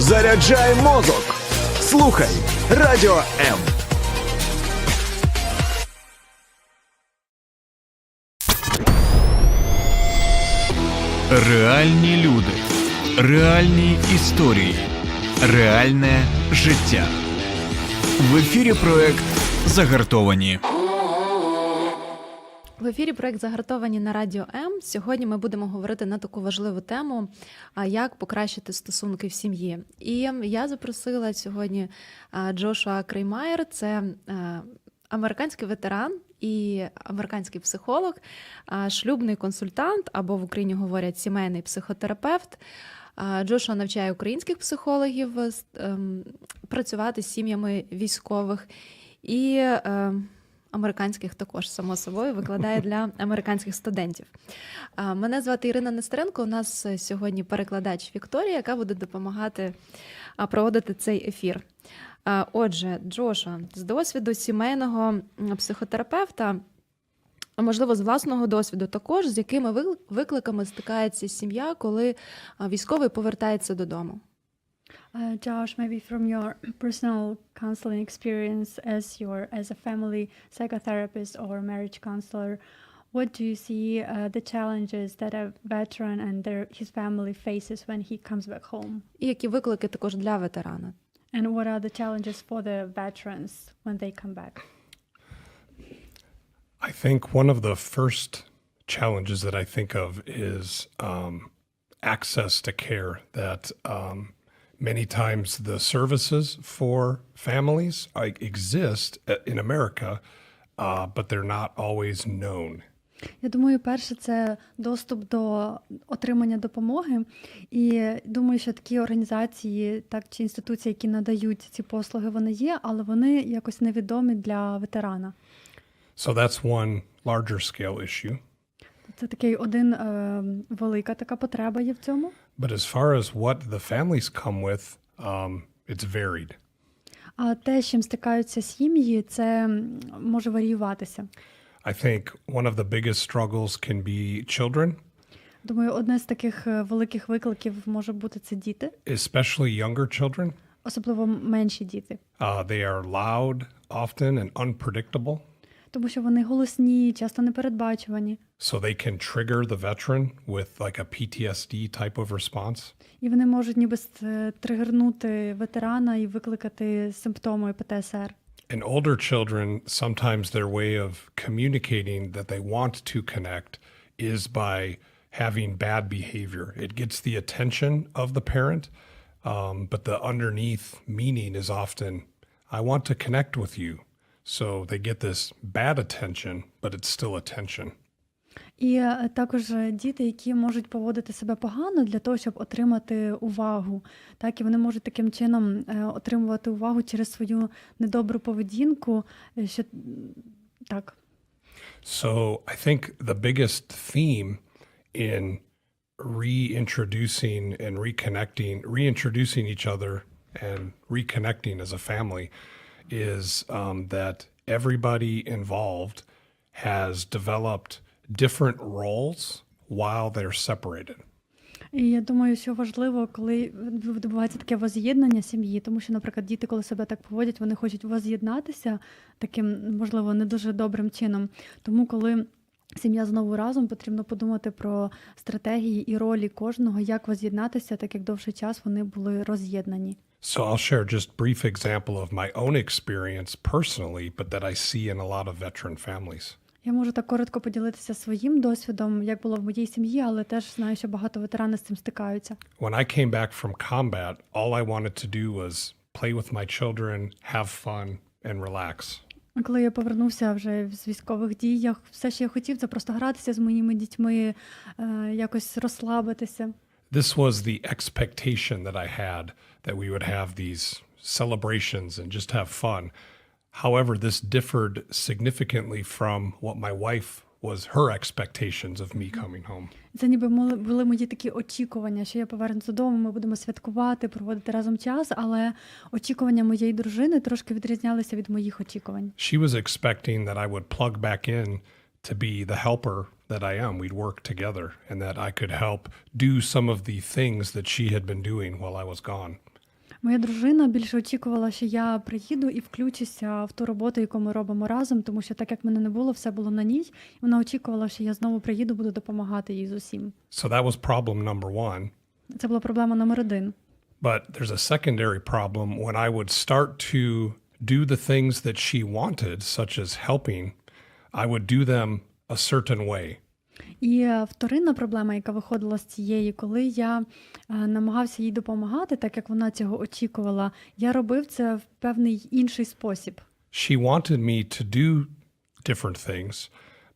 Заряджай мозок. Слухай Радіо М. Реальні люди, реальні історії, реальне життя. В ефірі проект «Загартовані». В ефірі проект «Загартовані» на Радіо М. Сьогодні ми будемо говорити на таку важливу тему, як покращити стосунки в сім'ї. І я запросила сьогодні Джошуа Креймайер, це американський ветеран і американський психолог, шлюбний консультант, або в Україні говорять сімейний психотерапевт. Джошуа навчає українських психологів працювати з сім'ями військових і американських також, само собою, викладає для американських студентів. Мене звати Ірина Нестеренко, у нас сьогодні перекладач Вікторія, яка буде допомагати проводити цей ефір. Отже, Джошуа, з досвіду сімейного психотерапевта, а можливо, з власного досвіду також, з якими викликами стикається сім'я, коли військовий повертається додому? Josh, maybe from your personal counseling experience as a family psychotherapist or marriage counselor, what do you see the challenges that a veteran and his family faces when he comes back home? І які виклики також для ветерана? And what are the challenges for the veterans when they come back? I think one of the first challenges that I think of is access to care, that many times the services for families exist in America, but they're not always known. Я думаю, перше, це доступ до отримання допомоги. І думаю, що такі організації, так чи інституції, які надають ці послуги, вони є, але вони якось невідомі для ветерана. So that's one larger scale issue. Це такий велика така потреба є в цьому. But as far as what the families come with, it's varied. А те, з чим стикаються сім'ї, це може варіюватися. I think one of the biggest struggles can be children. Думаю, одне з таких великих викликів може бути це діти. Especially younger children. Особливо менші діти. They are loud often and unpredictable. Тому що вони голосні, часто непередбачувані. So they can trigger the veteran with like a PTSD type of response. І вони можуть ніби тригернути ветерана і викликати симптоми ПТСР. And older children, sometimes their way of communicating that they want to connect is by having bad behavior. It gets the attention of the parent, but the underneath meaning is often, I want to connect with you. So they get this bad attention, but it's still attention. І також діти, які можуть поводити себе погано для того, щоб отримати увагу. Так, і вони можуть таким чином отримувати увагу через свою недобру поведінку. Що... Так. So I think the biggest theme in reintroducing each other and reconnecting as a family is that everybody involved has developed different roles while they're separated. І я думаю, що важливо, коли відбувається таке воз'єднання сім'ї, тому що, наприклад, діти, коли себе так поводять, вони хочуть воз'єднатися таким, можливо, не дуже добрим чином. Тому, коли сім'я знову разом, потрібно подумати про стратегії і ролі кожного, як воз'єднатися, так як довший час вони були роз'єднані. So I'll share just a brief example of my own experience personally, but that I see in a lot of veteran families. Я можу так коротко поділитися своїм досвідом, як було в моїй сім'ї, але теж знаю, що багато ветеранів з цим стикаються. When I came back from combat, all I wanted to do was play with my children, have fun and relax. Коли я повернувся вже з військових дій, все, що я хотів, це просто гратися з моїми дітьми, якось розслабитися. This was the expectation that I had, that we would have these celebrations and just have fun. However, this differed significantly from what my wife was her expectations of me coming home. Це ніби були мої такі очікування, що я повернусь додому, ми будемо святкувати, проводити разом час, але очікування моєї дружини трошки відрізнялися від моїх очікувань. She was expecting that I would plug back in to be the helper that I am. We'd work together and that I could help do some of the things that she had been doing while I was gone. Моя дружина більше очікувала, що я приїду і включуся в ту роботу, яку ми робимо разом, тому що так як мене не було, все було на ній. Вона очікувала, що я знову приїду, буду допомагати їй з усім. So that was problem number one. Це була проблема номер 1. But there's a secondary problem when I would start to do the things that she wanted, such as helping, I would do them a certain way. І вторинна проблема, яка виходила з цієї, коли я намагався їй допомагати, так як вона цього очікувала, я робив це в певний інший спосіб. She wanted me to do different things,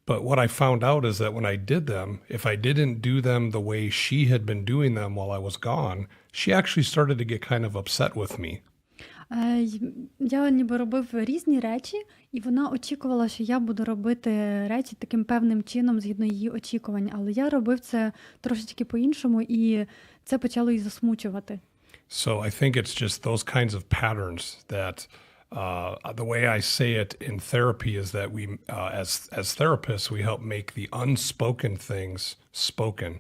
but what I found out is that when I did them, if I didn't do them the way she had been doing them while I was gone, she actually started to get kind of upset with me. Я ніби робив різні речі, і вона очікувала, що я буду робити речі таким певним чином, згідно її очікувань. Але я робив це трошечки по-іншому, і це почало її засмучувати. So I think it's just those kinds of patterns that the way I say it in therapy is that we, as therapists, we help make the unspoken things spoken.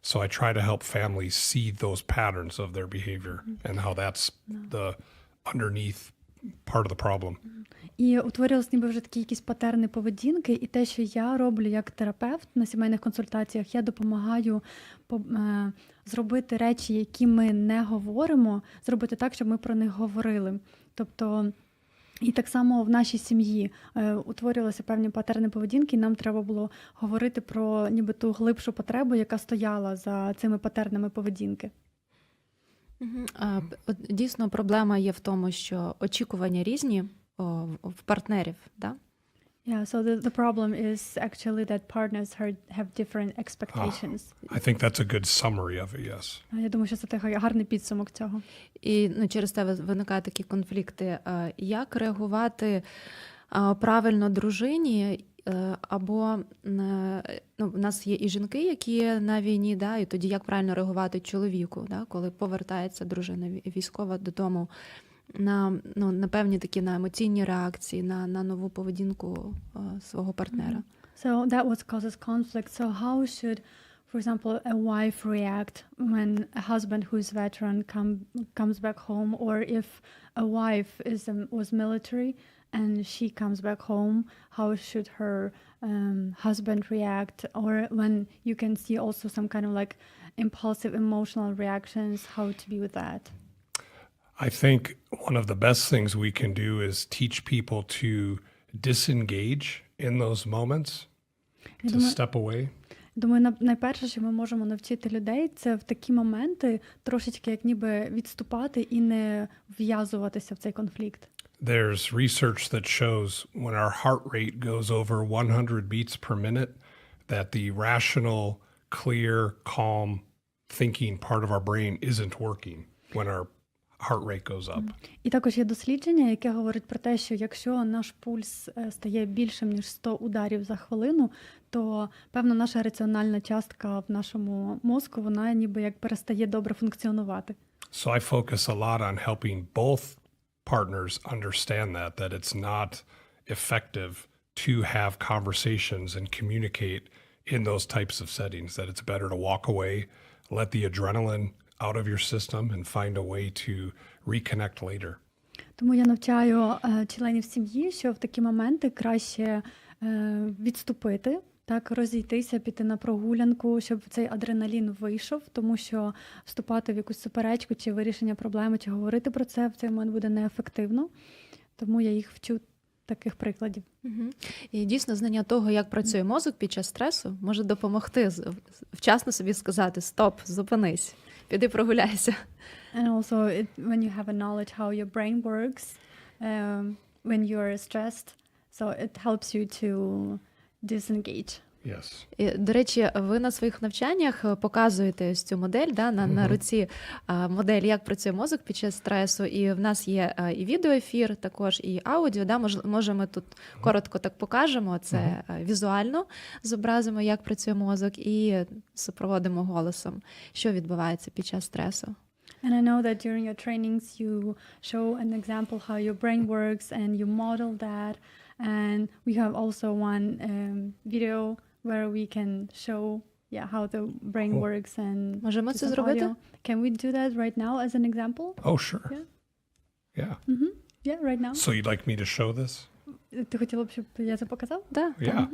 So I try to help families see those patterns of their behavior and how that's the underneath part of the problem. І утворювалися ніби вже такі якісь патерни поведінки, і те, що я роблю як терапевт на сімейних консультаціях, я допомагаю зробити речі, які ми не говоримо, зробити так, щоб ми про них говорили. Тобто, і так само в нашій сім'ї утворювалися певні патерни поведінки, і нам треба було говорити про ніби ту глибшу потребу, яка стояла за цими патернами поведінки. Дійсно, проблема є в тому, що очікування різні в партнерів, да? Yeah, so the problem is actually that partners have different expectations. I think that's a good summary of it, yes. Я думаю, що це такий гарний підсумок цього. І через те виникають такі конфлікти. Як реагувати правильно дружині? Або в нас є і жінки, які на війні, да, і тоді як правильно реагувати чоловіку, да, коли повертається дружина військова додому на певні такі на емоційні реакції, на нову поведінку свого партнера. So that what causes conflict. So how should, for example, a wife react when a husband who is veteran comes back home, or if a wife was military and she comes back home, how should her husband react? Or when you can see also some kind of like impulsive emotional reactions, how to be with that? I think one of the best things we can do is teach people to disengage in those moments, to step away. Думаю, найперше, що ми можемо навчити людей, це в такі моменти трошечки як ніби відступати і не вв'язуватися в цей конфлікт. There's research that shows when our heart rate goes over 100 beats per minute, that the rational, clear, calm thinking part of our brain isn't working when our heart rate goes up. І також є дослідження, яке говорить про те, що якщо наш пульс стає більшим, ніж 100 ударів за хвилину, то, певно, наша раціональна частка в нашому мозку, вона ніби як перестає добре функціонувати. So I focus a lot on helping both partners understand that it's not effective to have conversations and communicate in those types of settings, that it's better to walk away, let the adrenaline out of your system and find a way to reconnect later. Тому я навчаю членів сім'ї, що в такі моменти краще відступити, так, розійтися, піти на прогулянку, щоб цей адреналін вийшов, тому що вступати в якусь суперечку чи вирішення проблеми, чи говорити про це в цей момент буде неефективно. Тому я їх вчу таких прикладів. І дійсно знання того, як працює мозок під час стресу, може допомогти вчасно собі сказати «стоп, зупинись, піди прогуляйся». And also, when you have a knowledge how your brain works when you're stressed, so it helps you to disengage. Yes. І, до речі, ви на своїх навчаннях показуєте ось цю модель, да, на руці модель, як працює мозок під час стресу. І в нас є і відеоефір, також і аудіо. Да, може, ми тут коротко так покажемо, це візуально зобразимо, як працює мозок, і супроводимо голосом, що відбувається під час стресу. And I know that during your trainings you show an example how your brain works and you model that. And we have also one video where we can show how the brain works and Можемо це зробити? Can we do that right now as an example? Oh, sure. Yeah. Yeah. Yeah, right now. So you'd like me to show this? Ти хотіла б, щоб я це показав? Да. Yeah.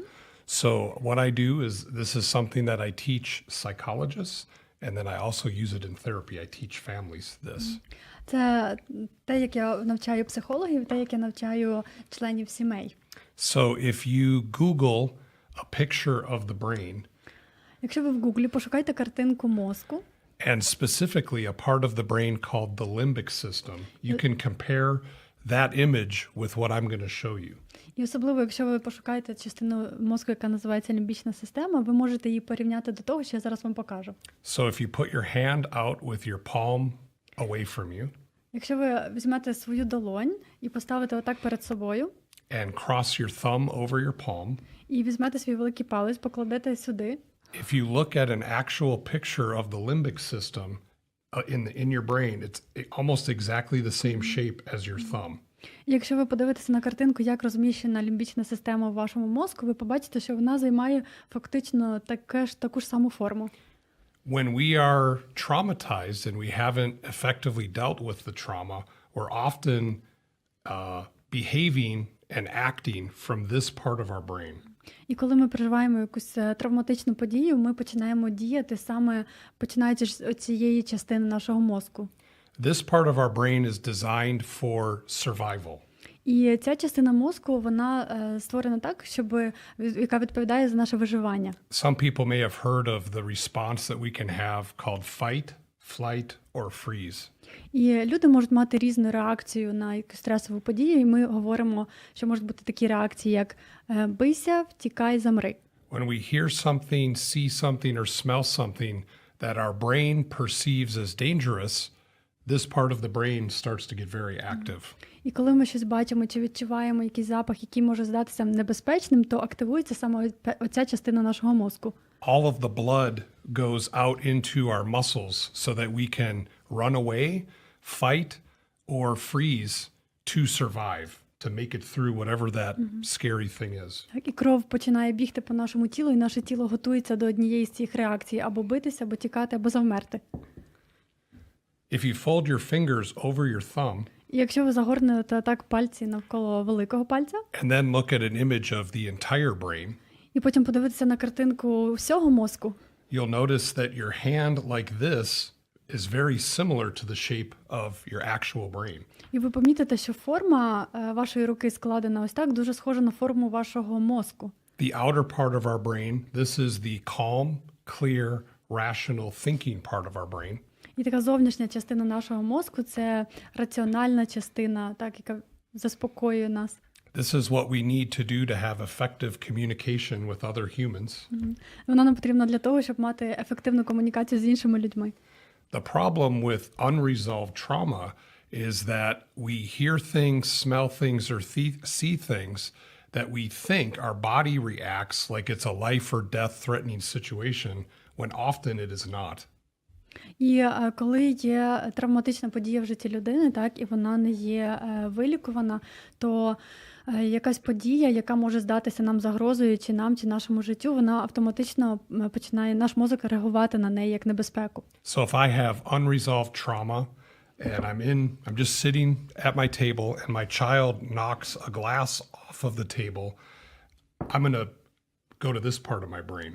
So what I do is this is something that I teach psychologists, and then I also use it in therapy. I teach families this. Це те, як я навчаю психологів, те, як я навчаю членів сімей. So if you Google a picture of the brain, Якщо ви в Гуглі пошукайте картинку мозку, and specifically a part of the brain called the limbic system, you can compare that image with what I'm going to show you. і особливо, якщо ви пошукаєте частину мозку, яка називається лімбічна система, ви можете її порівняти до того, що я зараз вам покажу. So if you put your hand out with your palm away from you Якщо ви візьмете свою долонь і поставите отак перед собою, and cross your thumb over your palm, і візьмете свій великий палець, покладете сюди, if you look at an actual picture of the limbic system in your brain, it's almost exactly the same shape as your thumb. і якщо ви подивитеся на картинку, як розміщена лімбічна система в вашому мозку, ви побачите, що вона займає фактично таку ж саму форму. When we are traumatized and we haven't effectively dealt with the trauma, we're often behaving and acting from this part of our brain. І коли ми переживаємо якусь травматичну подію, ми починаємо діяти саме починаючи з цієї частини нашого мозку. This part of our brain is designed for survival. І ця частина мозку, вона створена так, яка відповідає за наше виживання. Some people may have heard of the response that we can have called fight, flight, or freeze. І люди можуть мати різну реакцію на якусь стресову подію, і ми говоримо, що можуть бути такі реакції, як бийся, втікай, замри. When we hear something, see something, or smell something that our brain perceives as dangerous, this part of the brain starts to get very active. І коли ми щось бачимо чи відчуваємо якийсь запах, який може здатися небезпечним, то активується саме оця частина нашого мозку. All of the blood goes out into our muscles so that we can run away, fight, or freeze to survive, to make it through whatever that scary thing is. Так, і кров починає бігти по нашому тілу, і наше тіло готується до однієї з цих реакцій: або битися, або тікати, або завмерти. If you fold your fingers over your thumb І якщо ви загорнете так пальці навколо великого пальця, and then look at an image of the entire brain, і потім подивитися на картинку всього мозку, you'll notice that your hand like this is very similar to the shape of your actual brain. і ви помітите, що форма вашої руки складена ось так, дуже схожа на форму вашого мозку. The outer part of our brain, this is the calm, clear, rational thinking part of our brain. І така зовнішня частина нашого мозку – це раціональна частина, так, яка заспокоює нас. This is what we need to do to have effective communication with other humans. Вона нам потрібна для того, щоб мати ефективну комунікацію з іншими людьми. The problem with unresolved trauma is that we hear things, smell things, or see things that we think our body reacts like it's a life or death threatening situation when often it is not. І коли є травматична подія в житті людини, так, і вона не є вилікувана, то якась подія, яка може здатися нам загрозою, чи нам, чи нашому життю, вона автоматично починає, наш мозок реагувати на неї як небезпеку. So if I have unresolved trauma and I'm just sitting at my table and my child knocks a glass off of the table, I'm going to go to this part of my brain.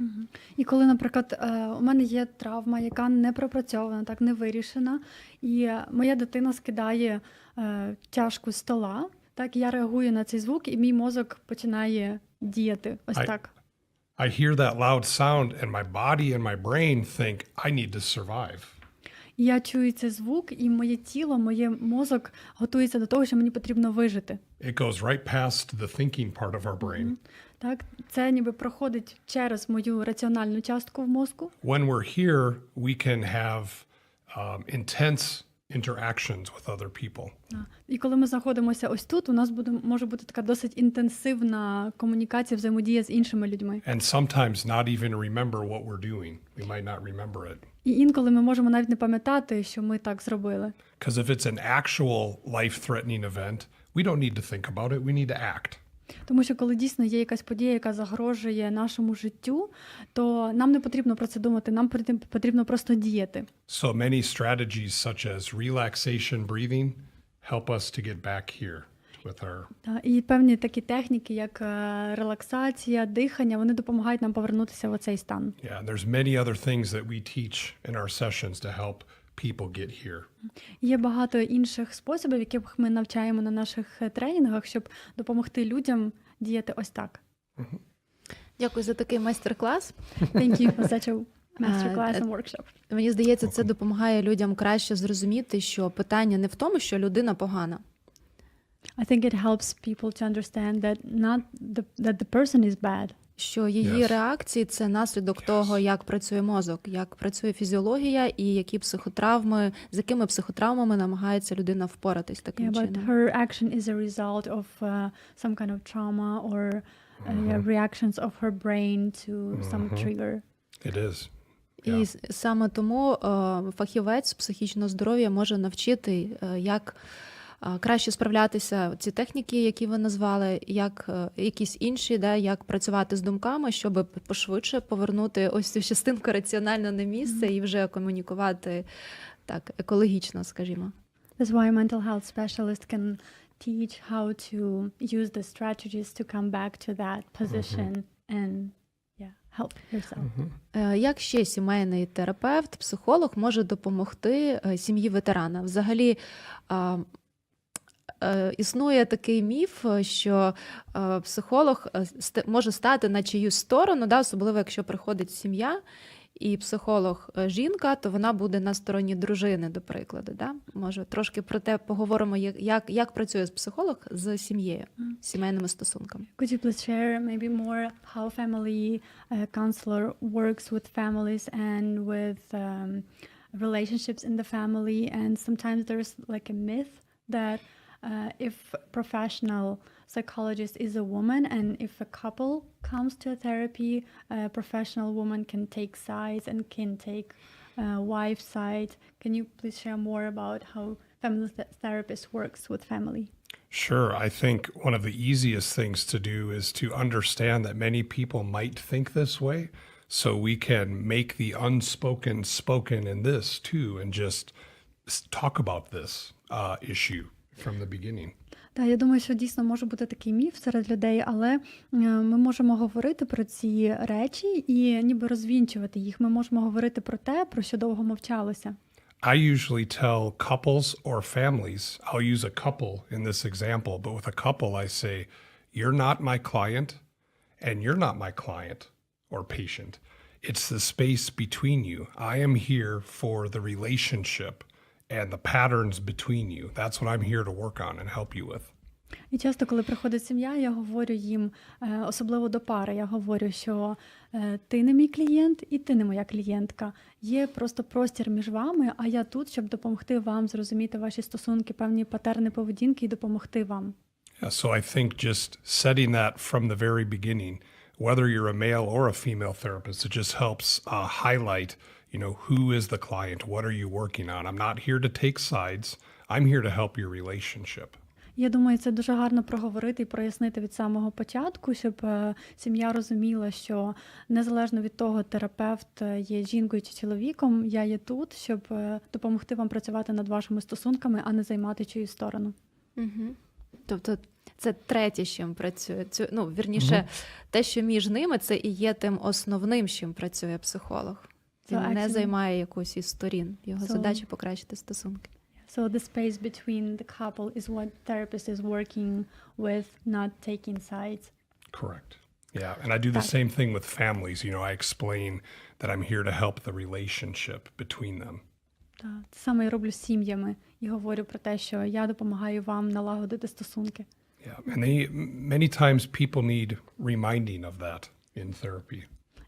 І коли, наприклад, у мене є травма, яка не пропрацьована, так, не вирішена, і моя дитина скидає чашку з стола, так, я реагую на цей звук, і мій мозок починає діяти ось так. I hear that loud sound and my body and my brain think I need to survive. І я чую цей звук, і моє тіло, моє мозок готується до того, що мені потрібно вижити. It goes right past the thinking part of our brain. Так, це ніби проходить через мою раціональну частку в мозку. When we're here, we can have intense interactions with other people. І коли ми знаходимося ось тут, у нас може бути така досить інтенсивна комунікація, взаємодія з іншими людьми. And sometimes not even remember what we're doing. We might not remember it. І інколи ми можемо навіть не пам'ятати, що ми так зробили. Because if it's an actual life-threatening event, we don't need to think about it, we need to act. Тому що коли дійсно є якась подія, яка загрожує нашому життю, то нам не потрібно про це думати, нам потрібно просто діяти. So many strategies such as relaxation breathing help us to get back here with our... І певні такі техніки, як релаксація, дихання, вони допомагають нам повернутися в оцей стан. Yeah, there's many other things that we teach in our sessions to help people get here. Є багато інших способів, яких ми навчаємо на наших тренінгах, щоб допомогти людям діяти ось так. Дякую за такий майстер-клас. Thank you for such a masterclass and workshop. Мені здається, це допомагає людям краще зрозуміти, що питання не в тому, що людина погана. I think it helps people to understand that the person is bad. Що її реакції – це наслідок того, як працює мозок, як працює фізіологія і які психотравми, з якими психотравмами намагається людина впоратись таким чином. But her action is a result of some kind of trauma or reactions of her brain to some trigger. It is. І саме тому фахівець з психічного здоров'я може навчити, як краще справлятися ці техніки, які ви назвали, як якісь інші, як працювати з думками, щоб пошвидше повернути ось цю частинку раціонально на місце і вже комунікувати так екологічно, скажімо. That's why a mental health specialist can teach how to use the strategies to come back to that position and help yourself. Як ще сімейний терапевт, психолог може допомогти сім'ї ветерана? Взагалі, існує такий міф, що психолог може стати на чиюсь сторону, особливо якщо приходить сім'я, і психолог жінка, то вона буде на стороні дружини, до прикладу. Може, трошки про те поговоримо, як працює психолог з сім'єю, з сімейними стосунками. Could you please share maybe more how family counselor works with families and with relationships in the family? And sometimes there's like a myth that if professional psychologist is a woman and if a couple comes to a therapy, a professional woman can take sides and can take wife's side. Can you please share more about how family therapist works with family? Sure. I think one of the easiest things to do is to understand that many people might think this way, so we can make the unspoken spoken in this too and just talk about this issue from the beginning. Так, я думаю, що дійсно може бути такий міф серед людей, але ми можемо говорити про ці речі і ніби розвінчувати їх. Ми можемо говорити про те, про що довго мовчалося. I usually tell couples or families, I'll use a couple in this example, but with a couple I say, you're not my client and you're not my client or patient. It's the space between you. I am here for the relationship and the patterns between you. That's what I'm here to work on and help you with. І часто, коли приходить сім'я, я говорю їм, особливо до пари, я говорю, що ти не мій клієнт і ти не моя клієнтка. Є просто простір між вами, а я тут, щоб допомогти вам зрозуміти ваші стосунки, певні патерни поведінки і допомогти вам. Yeah, so I think just setting that from the very beginning, whether you're a male or a female therapist, it just helps highlight, who is the client? What are you working on? I'm not here to take sides. I'm here to help your relationship. Я думаю, це дуже гарно проговорити і прояснити від самого початку, щоб сім'я розуміла, що незалежно від того, терапевт є жінкою чи чоловіком, я є тут, щоб допомогти вам працювати над вашими стосунками, а не займати чиюсь сторону. Угу. Тобто це третє, з чим працює. Вірніше, те, що між ними, це і є тим основним, з чим працює психолог. Він не займає якусь із сторін. Його задача – покращити стосунки. So the space between the couple is what therapist is working with, not taking sides. Correct. Yeah, and I do the same thing with families. I explain that I'm here to help the relationship between them. Так, це саме я роблю з сім'ями і говорю про те, що я допомагаю вам налагодити стосунки. Yeah, and many times people need reminding of that in therapy.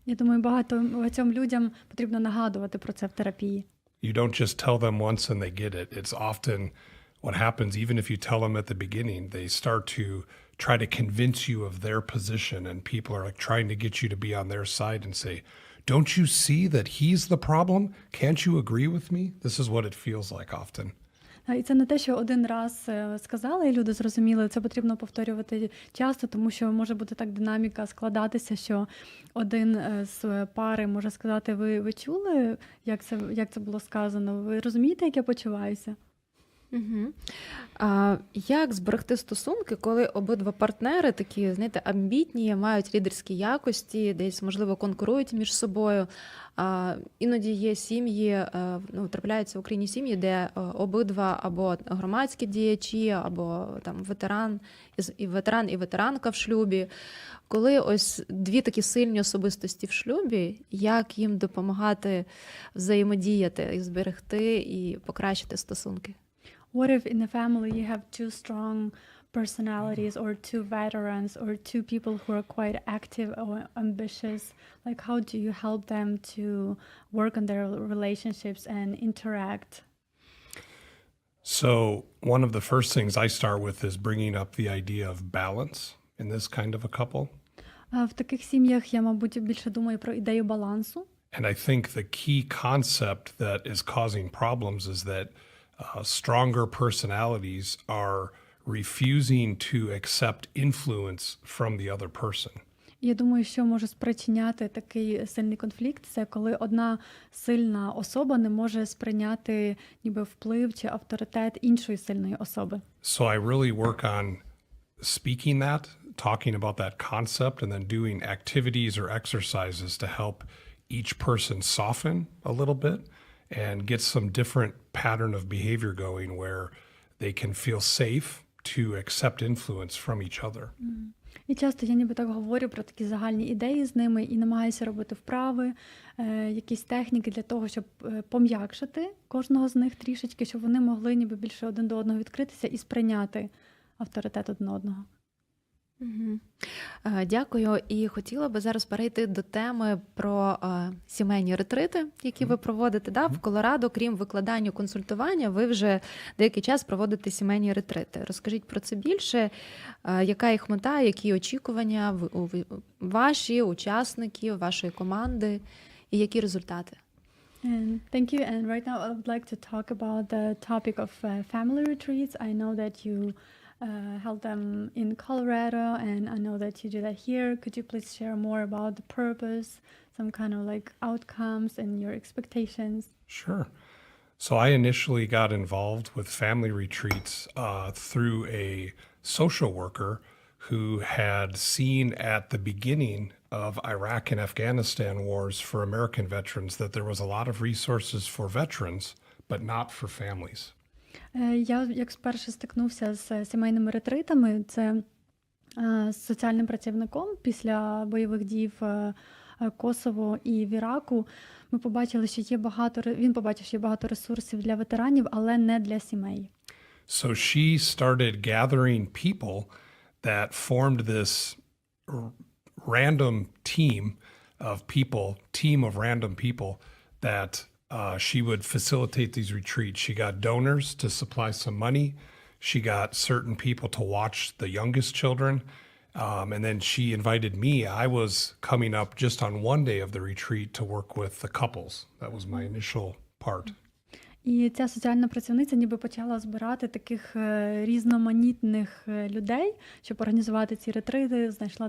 Я думаю, багатьом людям потрібно нагадувати про це в терапії. You don't just tell them once and they get it. It's often what happens, even if you tell them at the beginning, they start to try to convince you of their position, and people are like trying to get you to be on their side and say, don't you see that he's the problem? Can't you agree with me? This is what it feels like often. І це не те, що один раз сказали, і люди зрозуміли, це потрібно повторювати часто, тому що може бути так динаміка складатися, що один з пари може сказати, ви чули, як це було сказано? Ви розумієте, як я почуваюся? Угу. Як зберегти стосунки, коли обидва партнери такі, знаєте, амбітні, мають лідерські якості, десь, можливо, конкурують між собою. Іноді є сім'ї, трапляються в Україні сім'ї, де обидва або громадські діячі, або там ветеран і ветеранка в шлюбі. Коли ось дві такі сильні особистості в шлюбі, як їм допомагати взаємодіяти і зберегти і покращити стосунки? What if in a family you have two strong personalities or two veterans or two people who are quite active or ambitious? Like, how do you help them to work on their relationships and interact? So one of the first things I start with is bringing up the idea of balance in this kind of a couple. В таких сім'ях я, мабуть, більше думаю про ідею балансу. And I think the key concept that is causing problems is that stronger personalities are refusing to accept influence from the other person. Я думаю, що може спричиняти такий сильний конфлікт, це коли одна сильна особа не може сприйняти ніби вплив чи авторитет іншої сильної особи. So I really work on speaking that, talking about that concept, and then doing activities or exercises to help each person soften a little bit and get some different pattern of behavior going where they can feel safe to accept influence from each other. І часто я ніби так говорю про такі загальні ідеї з ними і намагаюся робити вправи, якісь техніки для того, щоб пом'якшити кожного з них трішечки, щоб вони могли ніби більше один до одного відкритися і сприйняти авторитет один одного. Угу. Дякую. І хотіла би зараз перейти до теми про сімейні ретрити, які ви проводите. В Колорадо, крім викладання, консультування, ви вже деякий час проводите сімейні ретрити. Розкажіть про це більше. Яка їх мета, які очікування ваші, учасників, вашої команди і які результати? And thank you. And right now I would like to talk about the topic of family retreats. I know that you held them in Colorado, and I know that you do that here. Could you please share more about the purpose, some kind of like outcomes and your expectations? Sure. So I initially got involved with family retreats through a social worker who had seen at the beginning of Iraq and Afghanistan wars for American veterans that there was a lot of resources for veterans, but not for families. Я як спершу стикнувся з сімейними ретритами, це з соціальним працівником після бойових дій в Косово і в Іраку. Ми побачили, що він побачив, що є багато ресурсів для ветеранів, але не для сімей. So she started gathering people that formed this random team of random people that she would facilitate these retreats. She got donors to supply some money. She got certain people to watch the youngest children. And then she invited me. I was coming up just on one day of the retreat to work with the couples. That was my initial part. І ця соціальна працівниця ніби почала збирати таких різноманітних людей, щоб організувати ці ретрити, знайшла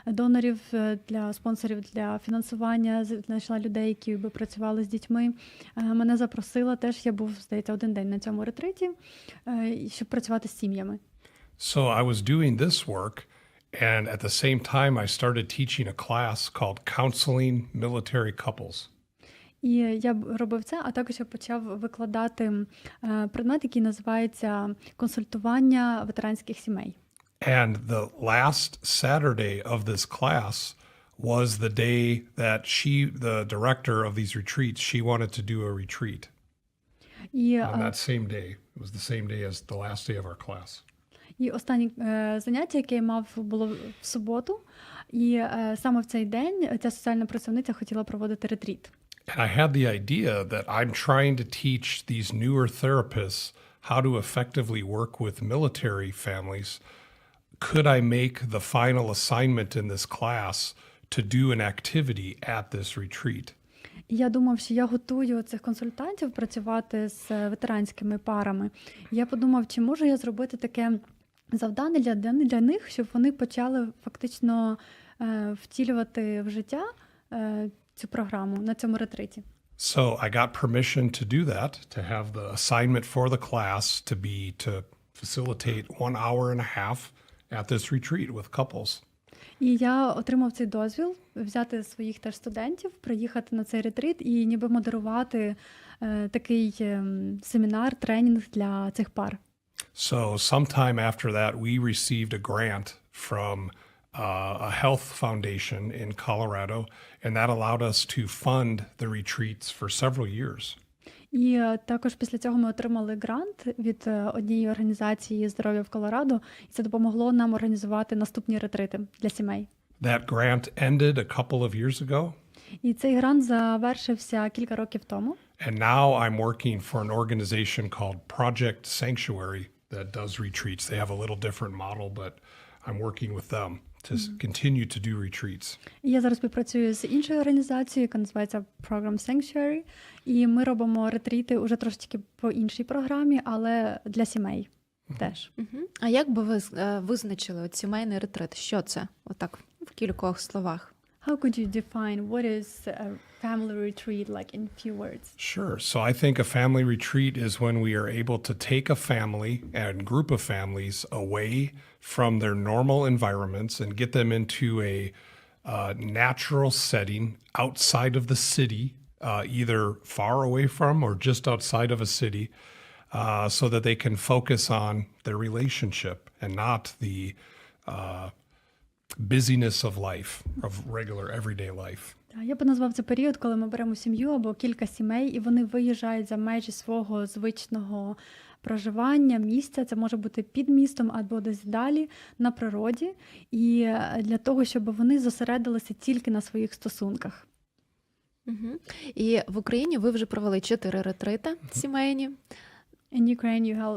донорів для спонсорів для фінансування, знайшла людей, які би працювали з дітьми. Мене запросила теж, я був, здається, один день на цьому ретриті, щоб працювати з сім'ями. So I was doing this work, and at the same time I started teaching a class called Counseling Military Couples. І я робив це, а також я почав викладати предмет, який називається «Консультування ветеранських сімей». And the last Saturday of this class was the day that the director of these retreats, she wanted to do a retreat. On that same day. It was the same day as the last day of our class. І останнє заняття, яке я мав, було в суботу. І саме в цей день ця соціальна працівниця хотіла проводити ретріт. And I had the idea that I'm trying to teach these newer therapists how to effectively work with military families. Could I make the final assignment in this class to do an activity at this retreat? І я думав, що я готую цих консультантів працювати з ветеранськими парами. Я подумав, чи можу я зробити таке завдання для них, щоб вони почали фактично втілювати в життя цю програму на цьому ретриті. So I got permission to do that, to have the assignment for the class to facilitate 1 hour and a half at this retreat with couples. І я отримав цей дозвіл взяти своїх теж студентів, приїхати на цей ретрит і ніби модерувати такий семінар, тренінг для цих пар. So sometime after that, we received a grant from a health foundation in Colorado, and that allowed us to fund the retreats for several years. І також після цього ми отримали грант від однієї організації здоров'я в Колорадо, і це допомогло нам організувати наступні ретрити для сімей. That grant ended a couple of years ago, І цей грант завершився кілька років тому. and now I'm working for an organization called Project Sanctuary that does retreats. They have a little different model, but I'm working with them to continue to do retreats. І я зараз співпрацюю з іншою організацією, яка називається Program Sanctuary, і ми робимо ретріти уже трошечки по іншій програмі, але для сімей теж. А як би ви визначили от сімейний ретрит? Що це? Отак в кількох словах. How could you define what is a family retreat like in few words? Sure. So I think a family retreat is when we are able to take a family and group of families away from their normal environments and get them into a natural setting outside of the city, either far away from or just outside of a city, so that they can focus on their relationship and not the busyness of life, of regular everyday life. Я би назвав це період, коли ми беремо сім'ю або кілька сімей, і вони виїжджають за межі свого звичного проживання, місця. Це може бути під містом або десь далі, на природі. І для того, щоб вони зосередилися тільки на своїх стосунках. І в Україні ви вже провели 4 ретрити сімейні. In Ukraine you have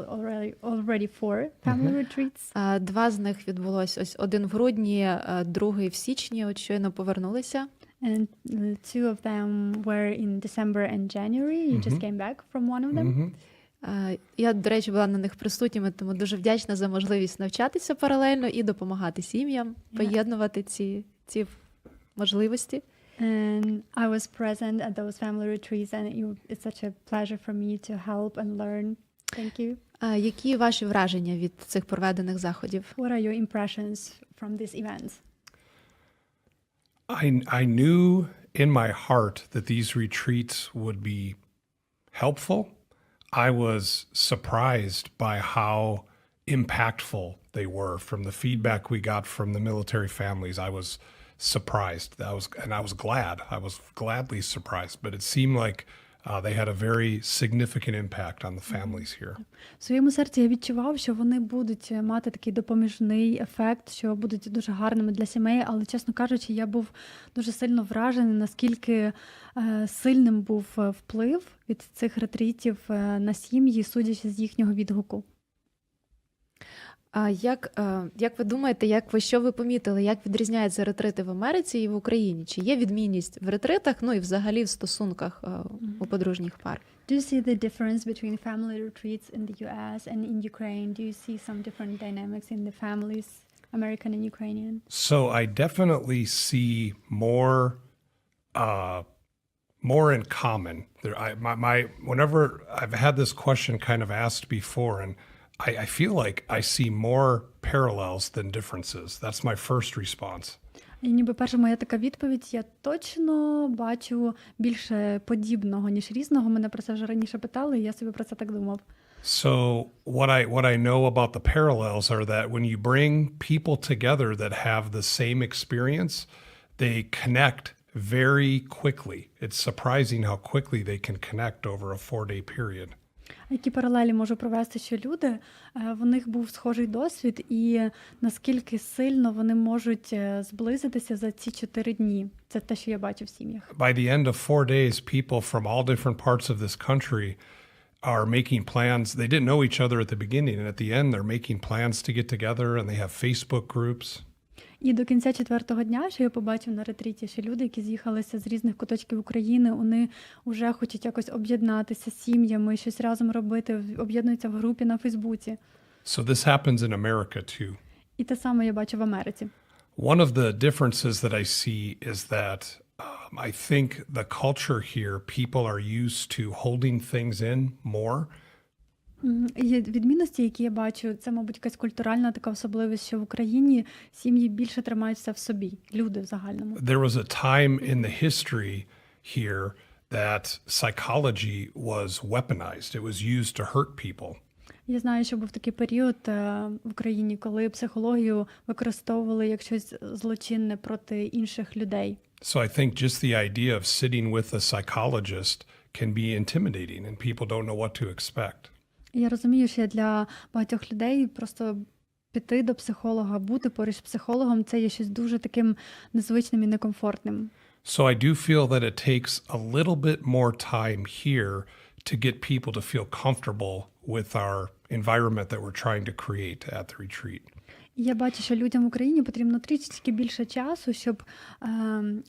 already 4 family retreats. 2 з них відбулось ось один в грудні, другий в січні, от щойно повернулися. And 2 of them were in December and January. You just came back from one of them. Я, до речі, була на них присутніми, тому дуже вдячна за можливість навчатися паралельно і допомагати сім'ям, поєднувати ці можливості. And I was present at those family retreats, and it's such a pleasure for me to help and learn. Thank you. Які ваші враження від цих проведених заходів? What are your impressions from these events? I knew in my heart that these retreats would be helpful. I was surprised by how impactful they were. From the feedback we got from the military families, I was surprised. I was glad. I was gladly surprised. But it seemed like they had a very significant impact on the families here. В своєму серці я відчував, що вони будуть мати такий допоміжний ефект, що будуть дуже гарними для сімей, але, чесно кажучи, я був дуже сильно вражений, наскільки сильним був вплив від цих ретритів на сім'ї, судячи з їхнього відгуку. А як ви думаєте, що ви помітили, як відрізняються ретрити в Америці і в Україні? Чи є відмінність в ретритах, ну і взагалі в стосунках у подружніх пар? Do you see the difference between family retreats in the US and in Ukraine? Do you see some different dynamics in the families, American and Ukrainian? So I definitely see more in common. Whenever I've had this question kind of asked before, and I feel like I see more parallels than differences. That's my first response. І ніби перша моя така відповідь, я точно бачу більше подібного, ніж різного. Мене про це вже раніше питали, і я собі про це так думав. So what I know about the parallels are that when you bring people together that have the same experience, they connect very quickly. It's surprising how quickly they can connect over a 4-day period. Які паралелі можу провести, що люди, в них був схожий досвід, і наскільки сильно вони можуть зблизитися за ці 4 дні. Це те, що я бачу в сім'ях. By the end of 4 days, people from all different parts of this country are making plans. They didn't know each other at the beginning, and at the end they're making plans to get together, and they have Facebook groups. І до кінця 4-го дня, що я побачив на ретріті, що люди, які з'їхалися з різних куточків України, вони вже хочуть якось об'єднатися з сім'ями, щось разом робити, об'єднуються в групі на Фейсбуці. So this happens in America too. І те саме я бачу в Америці. One of the differences that I see is that I think the culture here, people are used to holding things in more. Є відмінності, які я бачу. Це, мабуть, якась культуральна така особливість, що в Україні сім'ї більше тримаються в собі, люди в загальному. There was a time in the history here that psychology was weaponized. It was used to hurt people. Я знаю, що був такий період в Україні, коли психологію використовували як щось злочинне проти інших людей. So I think just the idea of sitting with a psychologist can be intimidating and people don't know what to expect. Я розумію, що для багатьох людей просто піти до психолога, бути поруч з психологом – це є щось дуже таким незвичним і некомфортним. So I do feel that it takes a little bit more time here to get people to feel comfortable with our environment that we're trying to create at the retreat. І я бачу, що людям в Україні потрібно трішечки більше часу, щоб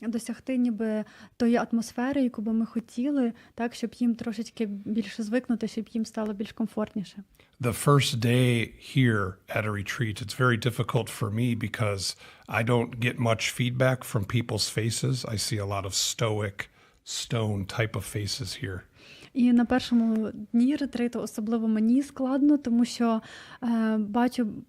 досягти ніби тої атмосфери, яку би ми хотіли, так, щоб їм трошечки більше звикнути, щоб їм стало більш комфортніше. The first day here at a retreat, it's very difficult for me because I don't get much feedback from people's faces. I see a lot of stoic, stone type of faces here. І на першому дні ретриту особливо мені складно, тому що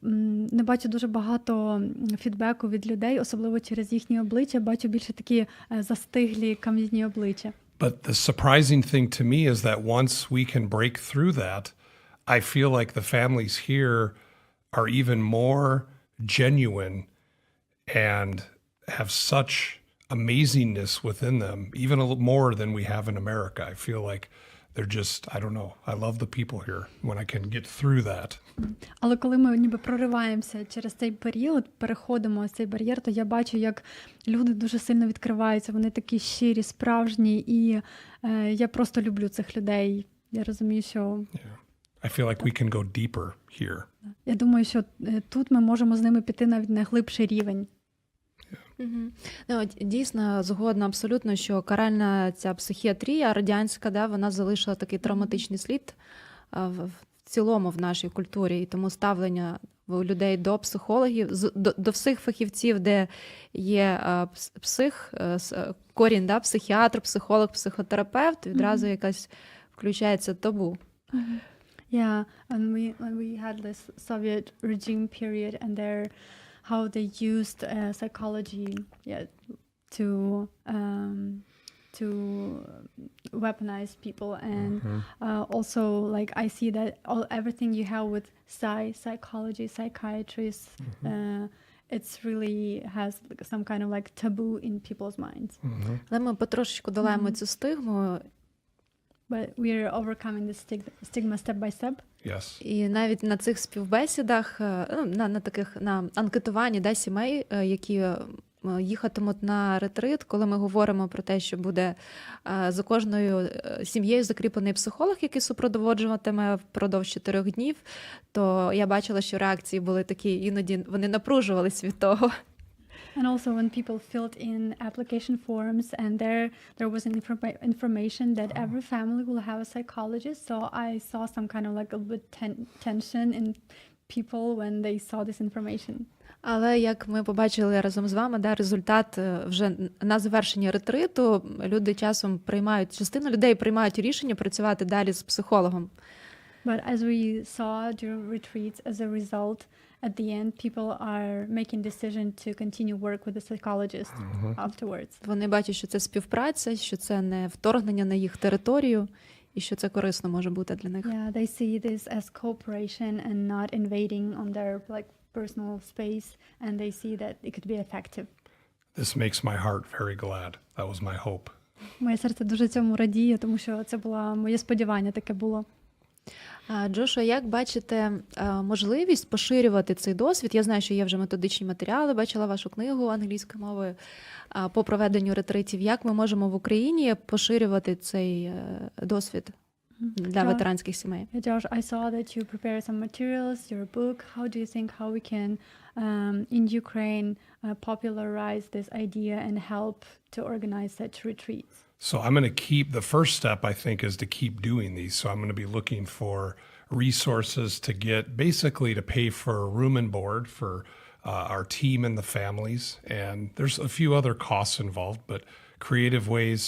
не бачу дуже багато фідбеку від людей, особливо через їхні обличчя, бачу більше такі застиглі кам'яні обличчя. But the surprising thing to me is that once we can break through that, I feel like the families here are even more genuine and have such amazingness within them, even a little more than we have in America. I feel like they're just, I don't know, I love the people here when I can get through that. Але коли ми ніби прориваємося через цей період, переходимо цей бар'єр, то я бачу, як люди дуже сильно відкриваються, вони такі щирі, справжні, і я просто люблю цих людей. Я розумію, що... Yeah. I feel like we can go deeper here. Я думаю, що тут ми можемо з ними піти навіть на глибший рівень. Ну, дійсно, згодна абсолютно, що каральна ця психіатрія радянська, вона залишила такий травматичний слід в цілому в нашій культурі, і тому ставлення у людей до психологів, до всіх фахівців, де є корінь, психіатр, психолог, психотерапевт, відразу якась включається табу. Yeah, and we had this Soviet regime period, and how they used psychology, to weaponize people, and also like I see that everything you have with psychology, psychiatrists, it's really has some kind of like taboo in people's minds. Але ми потрошечку долаємо цю стигму. But we are overcoming the stigma step by step. Yes. І навіть на цих співбесідах, на анкетуванні сімей, які їхатимуть на ретрит, коли ми говоримо про те, що буде за кожною сім'єю закріплений психолог, який супроводжуватиме впродовж 4 днів, то я бачила, що реакції були такі, іноді вони напружувались від того. And also when people filled in application forms, and there was an information that every family will have a psychologist, so I saw some kind of like a bit tension in people when they saw this information. Але як ми побачили разом з вами, результат вже на завершенні ретриту, частина людей приймають рішення працювати далі з психологом. But as we saw during retreats, as a result, at the end, people are making decision to continue work with the psychologist afterwards. Вони бачать, що це співпраця, що це не вторгнення на їх територію, і що це корисно може бути для них. Yeah, they see this as cooperation and not invading on their like personal space, and they see that it could be effective. This makes my heart very glad. That was my hope. Моє серце дуже цьому радіє, тому що це було моє сподівання, таке було. Джошуа, як бачите можливість поширювати цей досвід? Я знаю, що є вже методичні матеріали, бачила вашу книгу англійською мовою по проведенню ретритів. Як ми можемо в Україні поширювати цей досвід для ветеранських сімей? Josh, I saw that you prepared some materials, your book. How do you think how we can in Ukraine popularize this idea and help to organize such retreats? So I'm going to the first step, I think, is to keep doing these. So I'm going to be looking for resources to basically to pay for room and board for our team and the families. And there's a few other costs involved, but creative ways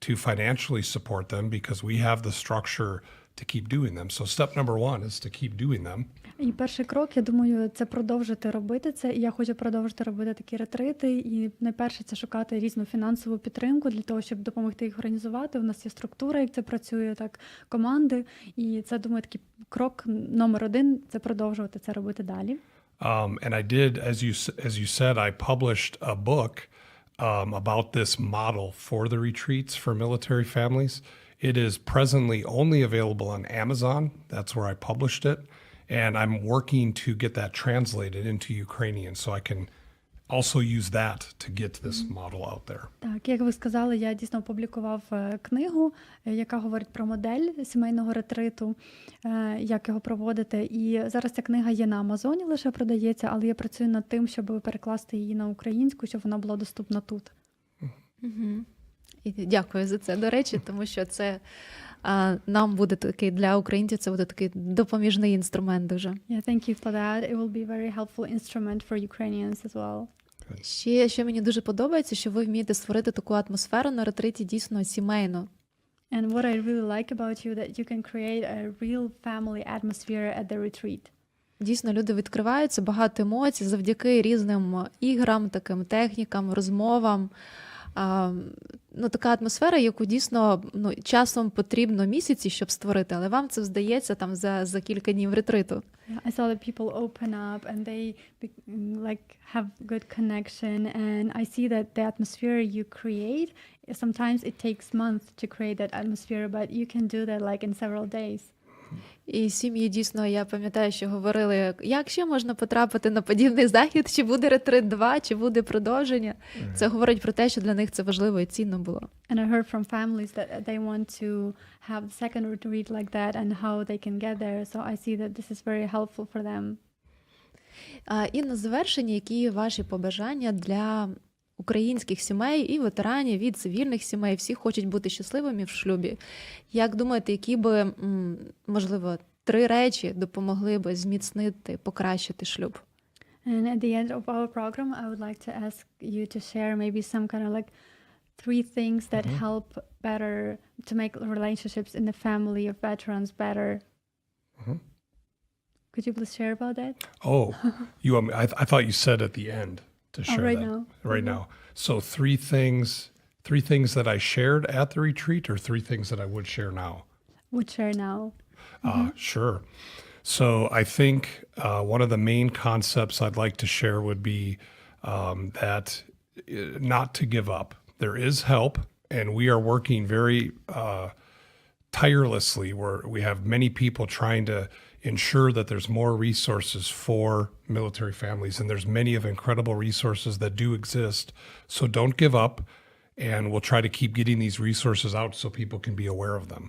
to financially support them because we have the structure to keep doing them. So step number one is to keep doing them. І перший крок, я думаю, це продовжити робити це. І я хочу продовжити робити такі ретрити. І найперше це шукати різну фінансову підтримку для того, щоб допомогти їх організувати. У нас є структура, як це працює, так, команди. І це, думаю, такий крок номер один – це продовжувати це робити далі. And I did, as you said, I published a book about this model for the retreats for military families. It is presently only available on Amazon. That's where I published it. And I'm working to get that translated into Ukrainian so I can also use that to get this model out there. Так, як ви сказали, я дійсно опублікував книгу, яка говорить про модель сімейного ретриту, як його проводити. І зараз ця книга є на Амазоні, лише продається, але я працюю над тим, щоб перекласти її на українську, щоб вона була доступна тут. І дякую за це, до речі, тому що це нам буде такий, для українців це буде такий допоміжний інструмент дуже. Yeah, thank you for that. It will be a very helpful instrument for Ukrainians as well. Ще мені дуже подобається, що ви вмієте створити таку атмосферу на ретриті дійсно сімейну. And what I really like about you that you can create a real family atmosphere at the retreat. Дійсно, люди відкриваються, багато емоцій завдяки різним іграм, таким технікам, розмовам. Така атмосфера, яку дійсно часом потрібно місяці, щоб створити, але вам це здається там за кілька днів ретриту. I saw that people open up and they like have good connection, and I see that the atmosphere you create, sometimes it takes months to create that atmosphere, but you can do that like in several days. І сім'ї дійсно, я пам'ятаю, що говорили, як ще можна потрапити на подібний захід, чи буде ретрит 2, чи буде продовження. Це говорить про те, що для них це важливо і цінно було. And I heard from families that they want to have the second retreat like that and how they can get there. So I see that this is very helpful for them. І на завершення, які ваші побажання для українських сімей і ветеранів, і цивільних сімей, всі хочуть бути щасливими в шлюбі. Як думаєте, які би, можливо, 3 речі допомогли би зміцнити, покращити шлюб? And at the end of our program, I would like to ask you to share maybe some kind of like 3 things that help better to make relationships in the family of veterans better. Could you please share about that? Oh, you want me, I thought you said at the end to share right that. now. Right now. So 3 things that I shared at the retreat, or 3 things that I would share now? Would share now. Sure. So I think one of the main concepts I'd like to share would be that not to give up. There is help, and we are working very tirelessly. We have many people trying to ensure that there's more resources for military families, and there's many of incredible resources that do exist. So don't give up, and we'll try to keep getting these resources out so people can be aware of them.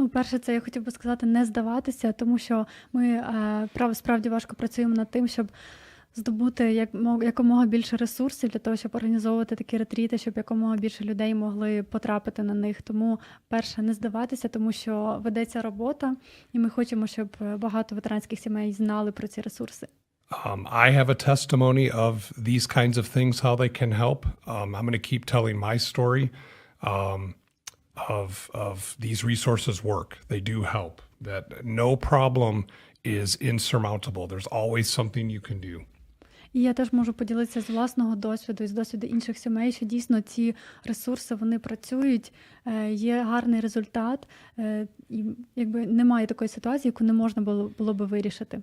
Перше, це я хотів би сказати, не здаватися, тому що ми справді важко працюємо над тим, щоб здобути якомога більше ресурсів для того, щоб організовувати такі ретріти, щоб якомога більше людей могли потрапити на них. Тому, перше, не здаватися, тому що ведеться робота, і ми хочемо, щоб багато ветеранських сімей знали про ці ресурси. I have a testimony of these kinds of things, how they can help. I'm going to keep telling my story of these resources work. They do help. That no problem is insurmountable. There's always something you can do. І я теж можу поділитися з власного досвіду і з досвіду інших сімей, що дійсно ці ресурси, вони працюють, є гарний результат, і якби немає такої ситуації, яку не можна було би вирішити.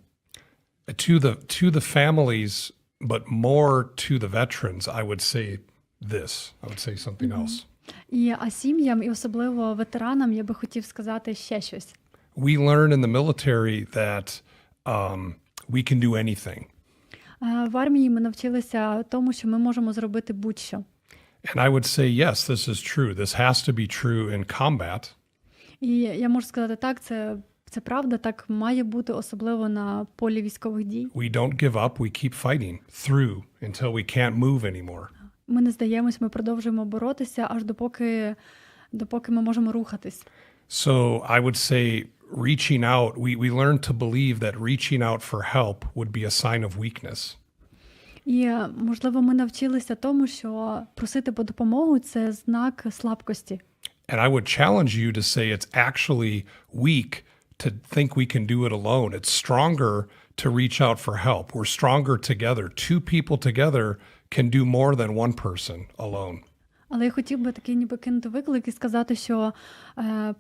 To the families, but more to the veterans, I would say this. I would say something else. А сім'ям, і особливо ветеранам, я би хотів сказати ще щось. We learn in the military that we can do anything. В армії ми навчилися тому, що ми можемо зробити будь-що. And I would say, yes, this is true. This has to be true in combat. І я можу сказати так, це правда, так має бути, особливо на полі військових дій. We don't give up, we keep fighting through until we can't move anymore. Ми не здаємось, ми продовжуємо боротися, аж допоки ми можемо рухатись. So I would say reaching out, we learn to believe that reaching out for help would be a sign of weakness. І, можливо, ми навчилися тому, що просити по допомогу – це знак слабкості. And I would challenge you to say it's actually weak to think we can do it alone. It's stronger to reach out for help. We're stronger together. Two people together can do more than one person alone. Але я хотів би такий ніби кинути виклик і сказати, що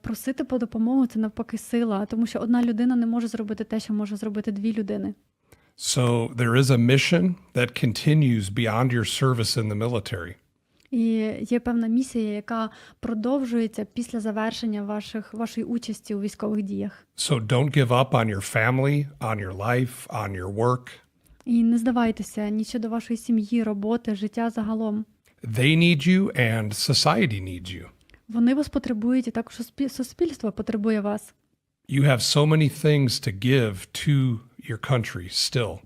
просити по допомогу – це навпаки сила, тому що одна людина не може зробити те, що може зробити дві людини. So there is a mission that continues beyond your service in the military. І є певна місія, яка продовжується після завершення вашої участі у військових діях. So don't give up on your family, on your life, on your work. І не здавайтеся ні щодо вашої сім'ї, роботи, життя загалом. They need you and society needs you. Вони вас потребують, і також суспільство потребує вас. You have so many things to give to your country still.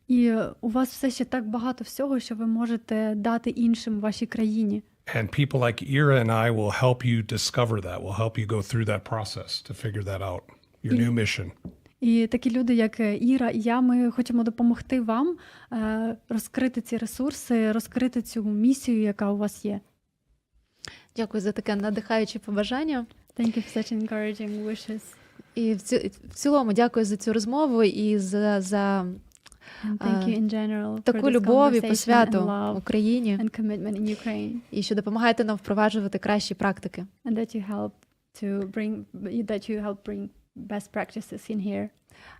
І у вас все ще так багато всього, що ви можете дати іншим вашій країні. And people like Ira and I will help you discover that. We'll help you go through that process to figure that out, your new mission. І такі люди, як Іра і я, ми хочемо допомогти вам розкрити ці ресурси, розкрити цю місію, яка у вас є. Дякую за таке надихаюче побажання. Thank you for such encouraging wishes. І в цілому дякую за цю розмову і за Thank you in general for таку this любов і conversation посвяту and love Україні. and commitment in Ukraine. І що допомагаєте нам впроваджувати кращі практики. And that you help bring best practices in here.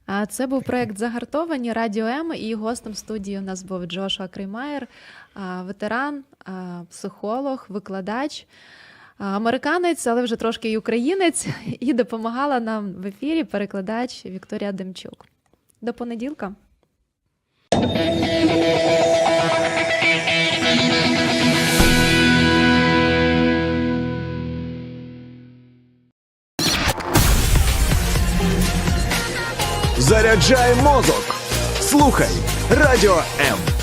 А це був проект «Загартовані» Радіо М, і гостем студії у нас був Джошуа Креймайер, ветеран, психолог, викладач, американець, але вже трошки й українець, і допомагала нам в ефірі перекладач Вікторія Демчук. До понеділка. Заряджай мозок. Слухай Радіо М.